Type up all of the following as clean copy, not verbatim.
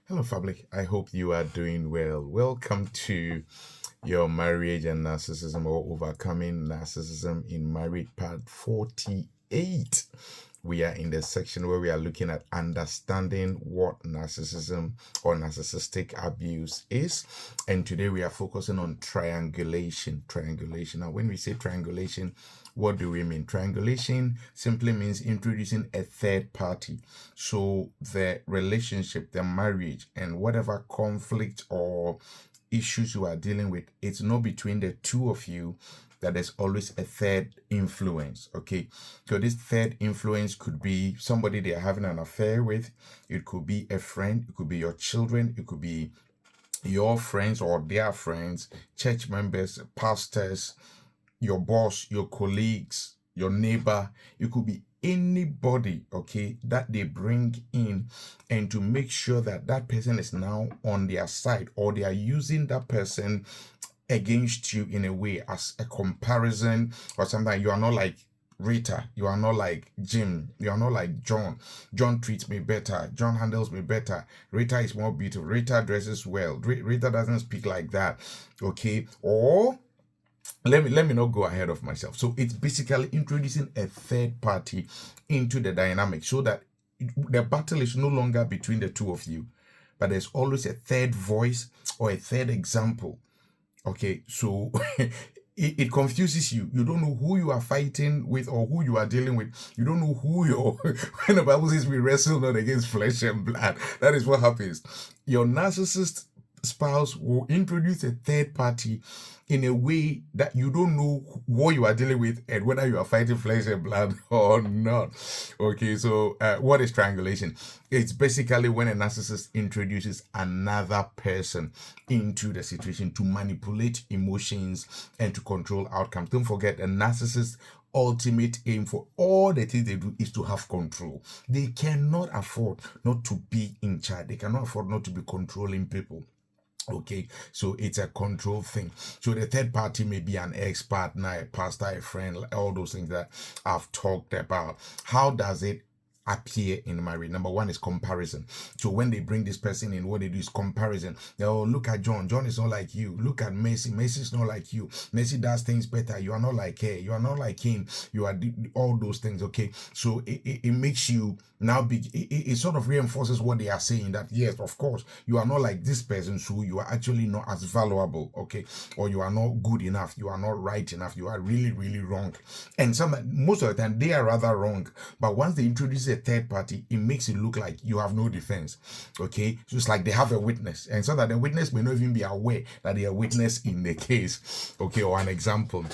Hello, family. I hope you are doing well. Welcome to your marriage and narcissism or overcoming narcissism in marriage part 48. We are in the section where we are looking at understanding what narcissism or narcissistic abuse is. And today we are focusing on triangulation. Triangulation. Now, when we say triangulation, what do we mean? Triangulation simply means introducing a third party. So the relationship, the marriage, and whatever conflict or issues you are dealing with, it's not between the two of you, that there's always a third influence. Okay, so this third influence could be somebody they are having an affair with, it could be a friend, it could be your children, it could be your friends or their friends, church members, pastors, your boss, your colleagues, your neighbor. It could be anybody, okay, that they bring in, and to make sure that that person is now on their side, or they are using that person against you in a way as a comparison or something. You are not like Rita, you are not like Jim, you are not like John. John treats me better, John handles me better, Rita is more beautiful, Rita dresses well, Rita doesn't speak like that, okay? Or let me not go ahead of myself. So it's basically introducing a third party into the dynamic so that the battle is no longer between the two of you, but there's always a third voice or a third example. Okay, so it confuses you. You don't know who you are fighting with or who you are dealing with. You don't know who you're. When the Bible says we wrestle not against flesh and blood, that is what happens. Your narcissist spouse will introduce a third party in a way that you don't know what you are dealing with and whether you are fighting flesh and blood or not. Okay, so what is triangulation? It's basically when a narcissist introduces another person into the situation to manipulate emotions and to control outcomes. Don't forget, a narcissist ultimate aim for all the things they do is to have control. They cannot afford not to be in charge. They cannot afford not to be controlling people. Okay, so it's a control thing. So the third party may be an ex-partner, a pastor, a friend, all those things that I've talked about. How does it appear in marriage? Number one is comparison. So when they bring this person in, what they do is comparison. Oh, look at John. John is not like you. Look at Messi. Messi is not like you. Messi does things better. You are not like her. You are not like him. You are all those things. Okay, so it makes you now be. It sort of reinforces what they are saying, that yes, of course, you are not like this person, so you are actually not as valuable. Okay, or you are not good enough. You are not right enough. You are really, really wrong. And most of the time they are rather wrong. But once they introduce a third party, it makes it look like you have no defense. Okay, so it's like they have a witness, and so that the witness may not even be aware that they are witness in the case. Okay, or an example.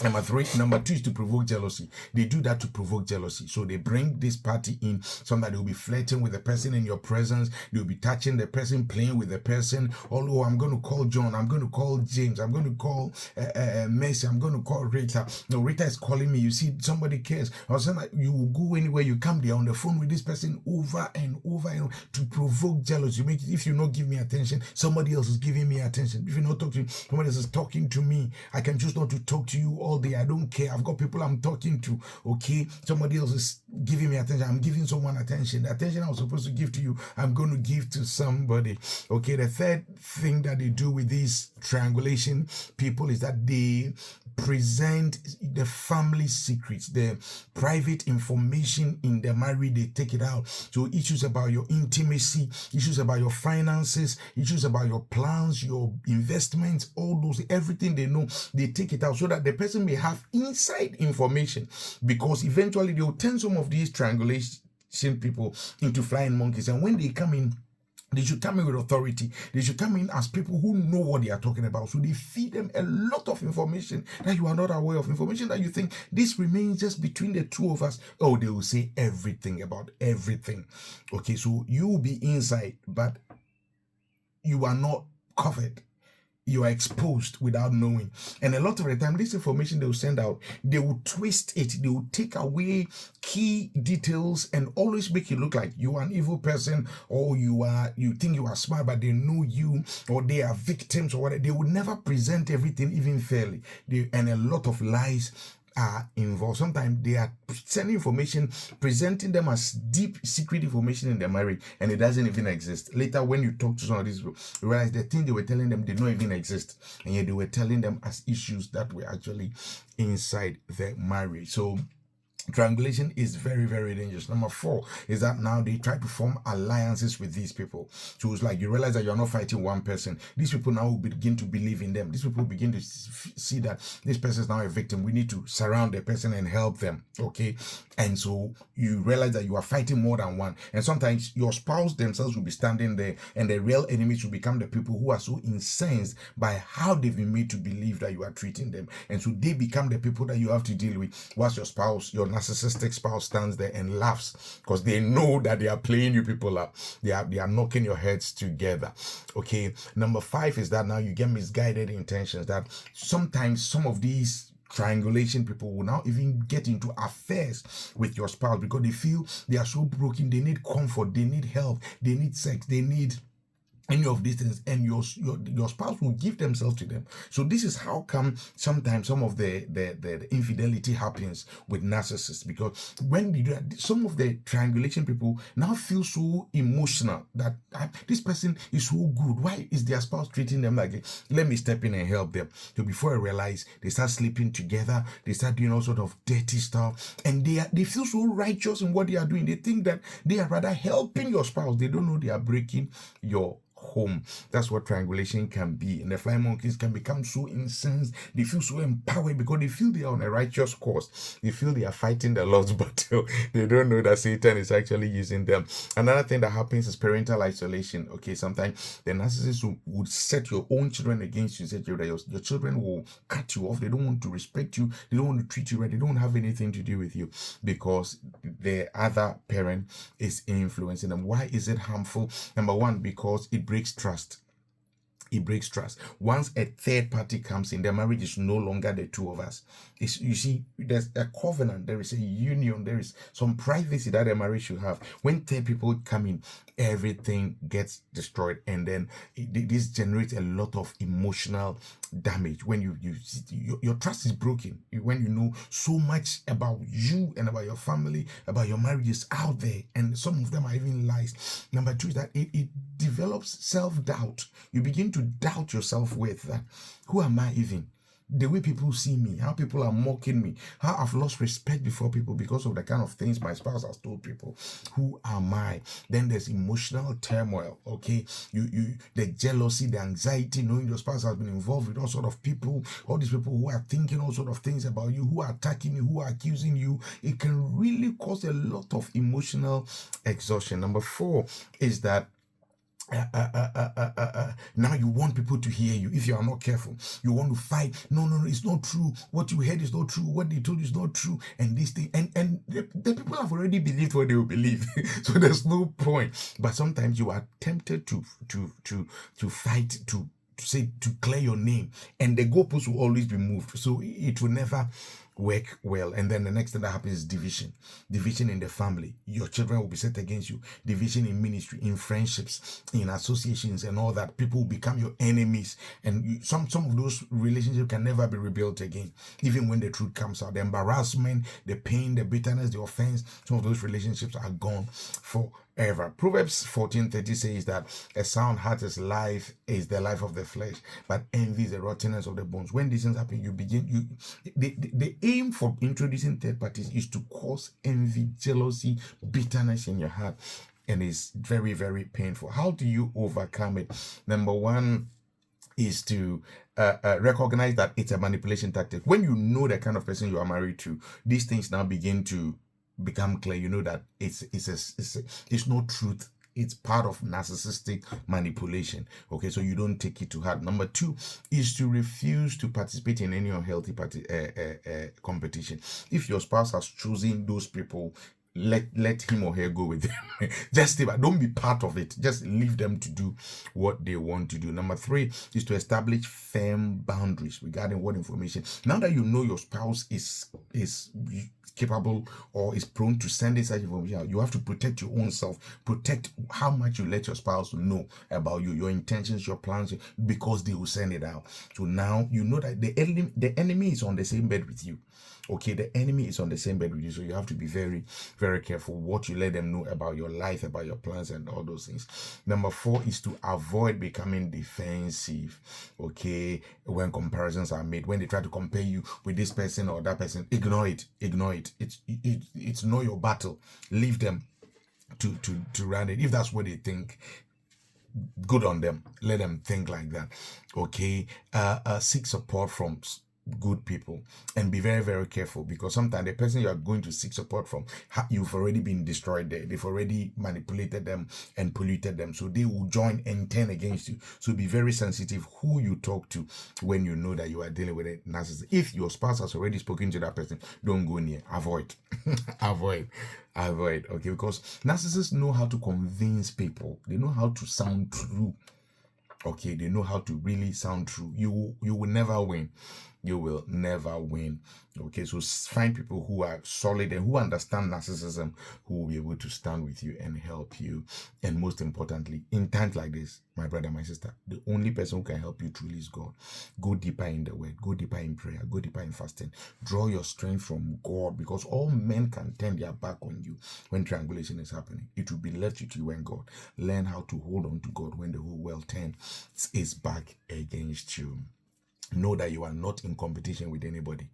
Number two is to provoke jealousy. They do that to provoke jealousy. So they bring this party in so that they'll be flirting with the person in your presence. They'll be touching the person, playing with the person. Oh, I'm going to call John. I'm going to call James. I'm going to call Messi. I'm going to call Rita. No, Rita is calling me. You see, somebody cares. Or something, you will go anywhere. You come there on the phone with this person over and over and over to provoke jealousy. If you not give me attention, somebody else is giving me attention. If you not talk to me, somebody else is talking to me. I can choose not to talk to you all day. I don't care. I've got people I'm talking to. Okay, somebody else is giving me attention. I'm giving someone attention. The attention I was supposed to give to you, I'm going to give to somebody. Okay, the third thing that they do with these triangulation people is that they present the family secrets, the private information in the marriage. They take it out. So issues about your intimacy, issues about your finances, issues about your plans, your investments, all those, everything they know, they take it out so that the person may have inside information, because eventually they will turn some of these triangulation people into flying monkeys. And when they come in, they should come in with authority. They should come in as people who know what they are talking about. So they feed them a lot of information that you are not aware of, information that you think this remains just between the two of us. Oh, they will say everything about everything. Okay, so you will be inside, but you are not covered. You are exposed without knowing. And a lot of the time, this information they will send out, they will twist it. They will take away key details and always make it look like you are an evil person, or you think you are smart, but they know you, or they are victims or whatever. They will never present everything even fairly. And a lot of lies are involved. Sometimes they are sending information, presenting them as deep secret information in their marriage, and it doesn't even exist. Later, when you talk to some of these people, you realize the thing they were telling them did not even exist, and yet they were telling them as issues that were actually inside their marriage. So triangulation is very, very dangerous. Number 4 is that now they try to form alliances with these people. So it's like you realize that you're not fighting one person. These people now will begin to believe in them. These people begin to see that this person is now a victim. We need to surround the person and help them. Okay. And so you realize that you are fighting more than one. And sometimes your spouse themselves will be standing there, and the real enemies will become the people who are so incensed by how they've been made to believe that you are treating them. And so they become the people that you have to deal with. Whilst your spouse, your narcissistic spouse, stands there and laughs because they know that they are playing you people up. They are knocking your heads together. Okay. Number 5 is that now you get misguided intentions, that sometimes some of these triangulation people will now even get into affairs with your spouse because they feel they are so broken. They need comfort, they need help, they need sex, they need any of these things, and your spouse will give themselves to them. So this is how come sometimes some of the infidelity happens with narcissists, because when you do that, some of the triangulation people now feel so emotional that this person is so good. Why is their spouse treating them like this? Let me step in and help them. So before I realize, they start sleeping together, they start doing all sort of dirty stuff, and they feel so righteous in what they are doing. They think that they are rather helping your spouse. They don't know they are breaking your home. That's what triangulation can be. And the flying monkeys can become so incensed. They feel so empowered because they feel they are on a righteous course. They feel they are fighting the Lord's battle. They don't know that Satan is actually using them. Another thing that happens is parental isolation. Okay, sometimes the narcissist would set your own children against you. Say that your children will cut you off. They don't want to respect you. They don't want to treat you right. They don't have anything to do with you because the other parent is influencing them. Why is it harmful? Number 1, because it breaks trust. It breaks trust. Once a third party comes in, the marriage is no longer the two of us. You see, there's a covenant, there is a union, there is some privacy that a marriage should have. When third people come in, everything gets destroyed, and then this generates a lot of emotional damage. When your trust is broken, when you know so much about you and about your family, about your marriages out there, and some of them are even lies. Number 2 is that it develops self-doubt. You begin to doubt your self-worth. That who am I even? The way people see me, how people are mocking me, how I've lost respect before people because of the kind of things my spouse has told people. Who am I? Then there's emotional turmoil. Okay, the jealousy, the anxiety, knowing your spouse has been involved with all sort of people, all these people who are thinking all sort of things about you, who are attacking you, who are accusing you. It can really cause a lot of emotional exhaustion. Number 4 is that now you want people to hear you. If you are not careful, you want to fight. No, it's not true. What you heard is not true. What they told you is not true. And this thing, and the people have already believed what they will believe. So there's no point. But sometimes you are tempted to fight, to say, to clear your name, and the goalposts will always be moved. So it will never work well. And then the next thing that happens is division in the family. Your children will be set against you. Division in ministry, in friendships, in associations, and all that. People will become your enemies, and some of those relationships can never be rebuilt again. Even when the truth comes out, the embarrassment, the pain, the bitterness, the offense, some of those relationships are gone forever. Proverbs 14:30 says that a sound heart is the life of the flesh, but envy is the rottenness of the bones. When these things happen, the aim for introducing third parties is to cause envy, jealousy, bitterness in your heart, and it's very, very painful. How do you overcome it? Number 1 is to recognize that it's a manipulation tactic. When you know the kind of person you are married to, these things now begin to become clear. You know that it's not truth. It's part of narcissistic manipulation. Okay, so you don't take it to heart. Number 2 is to refuse to participate in any unhealthy competition. If your spouse has chosen those people, let him or her go with them. Just stay back. Don't be part of it. Just leave them to do what they want to do. Number 3 is to establish firm boundaries regarding what information. Now that you know your spouse is capable or is prone to sending such information, you have to protect your own self. Protect how much you let your spouse know about you, your intentions, your plans, because they will send it out. So now you know that the enemy is on the same bed with you. Okay, the enemy is on the same bed with you, so you have to be very, very careful what you let them know about your life, about your plans, and all those things. Number 4 is to avoid becoming defensive. Okay, when comparisons are made, when they try to compare you with this person or that person, ignore it. It's not your battle. Leave them to run it. If that's what they think, good on them. Let them think like that. Okay, seek support from good people, and be very, very careful, because sometimes the person you are going to seek support from, you've already been destroyed there. They've already manipulated them and polluted them, so they will join and turn against you. So be very sensitive who you talk to when you know that you are dealing with a narcissist. If your spouse has already spoken to that person, don't go near. Avoid. avoid Okay, because narcissists know how to convince people. They know how to sound true. Okay, they know how to really sound true. You will never win. You will never win. Okay, so find people who are solid and who understand narcissism, who will be able to stand with you and help you. And most importantly, in times like this, my brother, my sister, the only person who can help you truly is God. Go deeper in the word, go deeper in prayer, go deeper in fasting. Draw your strength from God, because all men can turn their back on you when triangulation is happening. It will be left with you and God. Learn how to hold on to God when the whole world turns its back against you. Know that you are not in competition with anybody.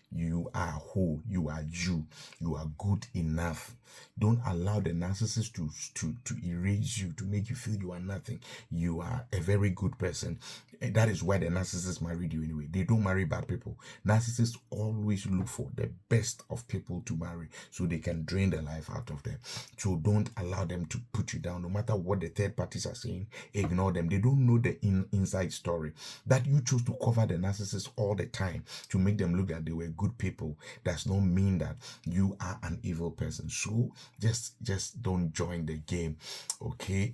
You are whole. You are you. You are good enough. Don't allow the narcissist to erase you, to make you feel you are nothing. You are a very good person. And that is why the narcissists married you anyway. They don't marry bad people. Narcissists always look for the best of people to marry, so they can drain the life out of them. So don't allow them to put you down. No matter what the third parties are saying, ignore them. They don't know the inside story. That you chose to cover the narcissist all the time to make them look like they were good people does not mean that you are an evil person. So just don't join the game. Okay,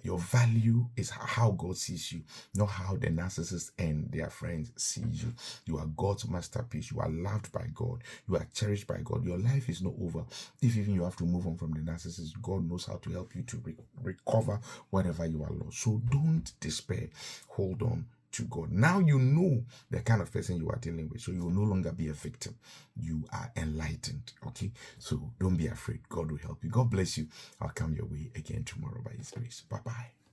your value is how God sees you, not how the narcissist and their friends see you. You are God's masterpiece. You are loved by God. You are cherished by God. Your life is not over. If even you have to move on from the narcissist, God knows how to help you to recover whatever you are lost. So don't despair. Hold on to God. Now you know the kind of person you are dealing with, so you will no longer be a victim. You are enlightened. Okay, so don't be afraid. God will help you. God bless you. I'll come your way again tomorrow by His grace. Bye bye.